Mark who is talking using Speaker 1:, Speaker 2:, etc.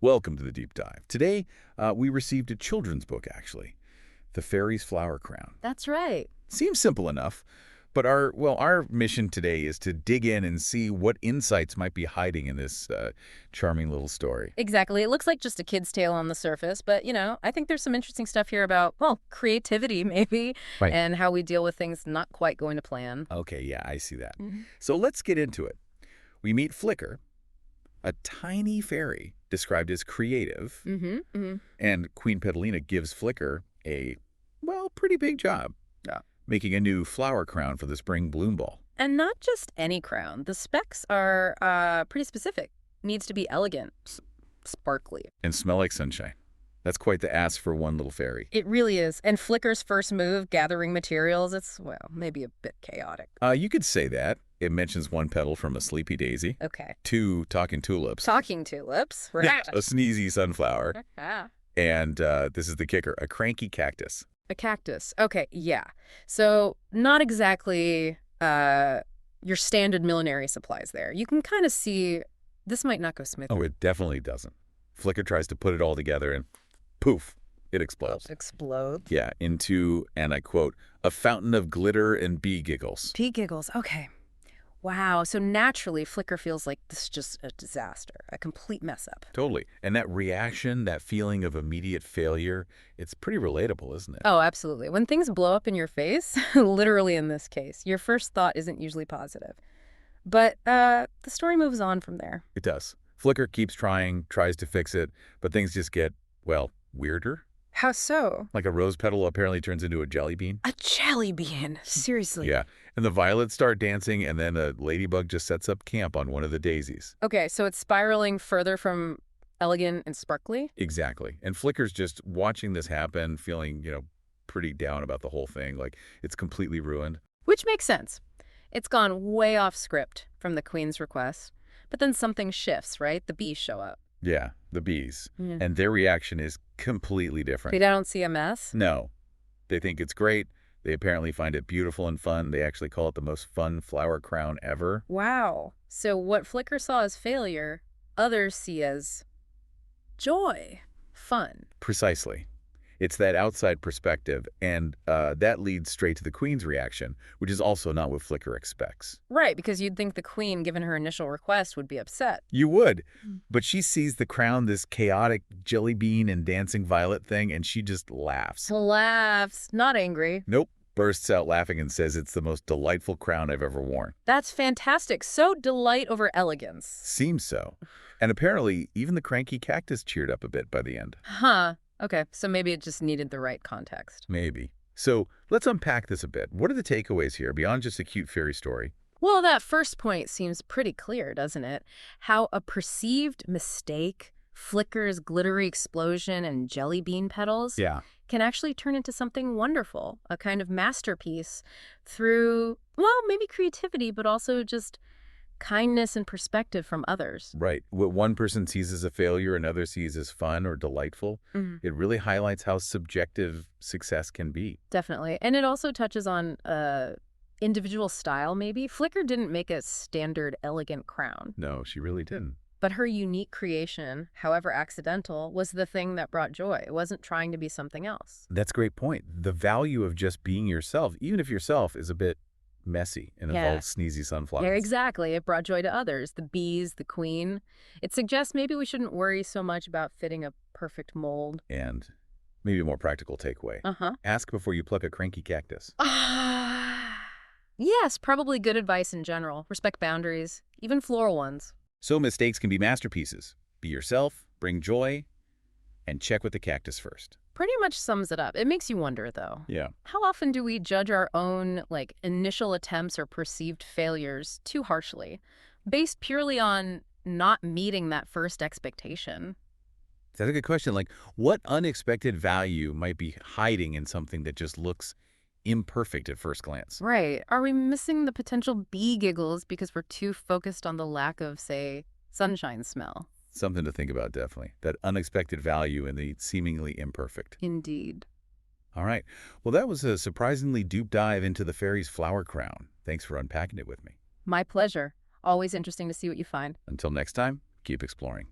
Speaker 1: Welcome to the Deep Dive. Today, we received a children's book, actually. The Fairy's Flower Crown.
Speaker 2: That's right.
Speaker 1: Seems simple enough, but our mission today is to dig in and see what insights might be hiding in this charming little story.
Speaker 2: Exactly. It looks like just a kid's tale on the surface, but, I think there's some interesting stuff here about, well, creativity maybe,
Speaker 1: Right.
Speaker 2: and how we deal with things not quite going to plan.
Speaker 1: Okay, yeah, I see that.
Speaker 2: Mhm.
Speaker 1: So let's get into it. We meet Flicker, a tiny fairy described as creative, and Queen Petalina gives Flicker a, well, pretty big job.
Speaker 2: Yeah.
Speaker 1: Making a new flower crown for the spring bloom ball.
Speaker 2: And not just any crown. The specs are pretty specific. Needs to be elegant, sparkly.
Speaker 1: And smell like sunshine. That's quite the ask for one little fairy.
Speaker 2: It really is. And Flicker's first move, gathering materials, it's, well, maybe a bit chaotic.
Speaker 1: You could say that. It mentions one petal from a sleepy daisy,
Speaker 2: Okay.
Speaker 1: 2 talking tulips,
Speaker 2: Talking tulips. Right.
Speaker 1: a sneezy sunflower,
Speaker 2: Ah.
Speaker 1: and this is the kicker, a cranky cactus.
Speaker 2: A cactus. Okay, yeah. So not exactly your standard millinery supplies there. You can kind of see this might not go smoothly.
Speaker 1: Oh, it definitely doesn't. Flicker tries to put it all together and poof, it explodes.
Speaker 2: Explodes.
Speaker 1: Yeah, into, and I quote, a fountain of glitter and bee giggles.
Speaker 2: Pea giggles. Okay. Wow. So naturally, Flicker feels like this is just a disaster, a complete mess up.
Speaker 1: Totally. And that reaction, that feeling of immediate failure, it's pretty relatable, isn't it?
Speaker 2: Oh, absolutely. When things blow up in your face, literally in this case, your first thought isn't usually positive. But the story moves on from there.
Speaker 1: It does. Flicker keeps trying, tries to fix it, but things just get, well, weirder.
Speaker 2: How so?
Speaker 1: Like a rose petal apparently turns into a jelly bean.
Speaker 2: A jelly bean. Seriously.
Speaker 1: Yeah. And the violets start dancing, and then a ladybug just sets up camp on one of the daisies.
Speaker 2: Okay, so it's spiraling further from elegant and sparkly?
Speaker 1: Exactly. And Flicker's just watching this happen, feeling, pretty down about the whole thing. Like, it's completely ruined.
Speaker 2: Which makes sense. It's gone way off script from the Queen's request. But then something shifts, right? The bees show up.
Speaker 1: Yeah, the bees.
Speaker 2: Yeah.
Speaker 1: And their reaction is completely different.
Speaker 2: They don't see a mess?
Speaker 1: No. They think it's great. They apparently find it beautiful and fun. They actually call it the most fun flower crown ever.
Speaker 2: Wow. So what Flicker saw as failure, others see as joy, fun.
Speaker 1: Precisely. It's that outside perspective, and that leads straight to the Queen's reaction, which is also not what Flicker expects.
Speaker 2: Right, because you'd think the Queen, given her initial request, would be upset.
Speaker 1: You would,
Speaker 2: Mm.
Speaker 1: but she sees the crown, this chaotic jelly bean and dancing violet thing, and she just laughs.
Speaker 2: Laughs, not angry.
Speaker 1: Nope, bursts out laughing and says it's the most delightful crown I've ever worn.
Speaker 2: That's fantastic. So delight over elegance.
Speaker 1: Seems so. And apparently, even the cranky cactus cheered up a bit by the end.
Speaker 2: Huh. Okay, so maybe it just needed the right context.
Speaker 1: Maybe. So let's unpack this a bit. What are the takeaways here beyond just a cute fairy story?
Speaker 2: Well, that first point seems pretty clear, doesn't it? How a perceived mistake, Flicker's glittery explosion and jelly bean petals,
Speaker 1: Yeah.
Speaker 2: can actually turn into something wonderful, a kind of masterpiece through, well, maybe creativity, but also just kindness and perspective from others.
Speaker 1: Right. What one person sees as a failure, another sees as fun or delightful. It really highlights how subjective success can be.
Speaker 2: Definitely. And it also touches on individual style, maybe. Flicker didn't make a standard elegant crown,
Speaker 1: No, she really didn't.
Speaker 2: but her unique creation, however accidental, was the thing that brought joy. It wasn't trying to be something else.
Speaker 1: That's a great point. The value of just being yourself, even if yourself is a bit messy and
Speaker 2: Yeah.
Speaker 1: involves sneezy sunflowers.
Speaker 2: Yeah, exactly. It brought joy to others, the bees, the queen. It suggests maybe we shouldn't worry so much about fitting a perfect mold.
Speaker 1: And maybe a more practical takeaway.
Speaker 2: Uh-huh.
Speaker 1: Ask before you pluck a cranky cactus.
Speaker 2: Yes, probably good advice in general. Respect boundaries, even floral ones.
Speaker 1: So mistakes can be masterpieces. Be yourself, bring joy, and check with the cactus first.
Speaker 2: Pretty much sums it up. It makes you wonder, though.
Speaker 1: Yeah.
Speaker 2: How often do we judge our own, initial attempts or perceived failures too harshly, based purely on not meeting that first expectation?
Speaker 1: That's a good question. Like, what unexpected value might be hiding in something that just looks imperfect at first glance?
Speaker 2: Right. Are we missing the potential bee giggles because we're too focused on the lack of, say, sunshine smell?
Speaker 1: Something to think about, definitely. That unexpected value in the seemingly imperfect.
Speaker 2: Indeed.
Speaker 1: All right. Well, that was a surprisingly deep dive into the fairy's flower crown. Thanks for unpacking it with me.
Speaker 2: My pleasure. Always interesting to see what you find.
Speaker 1: Until next time, keep exploring.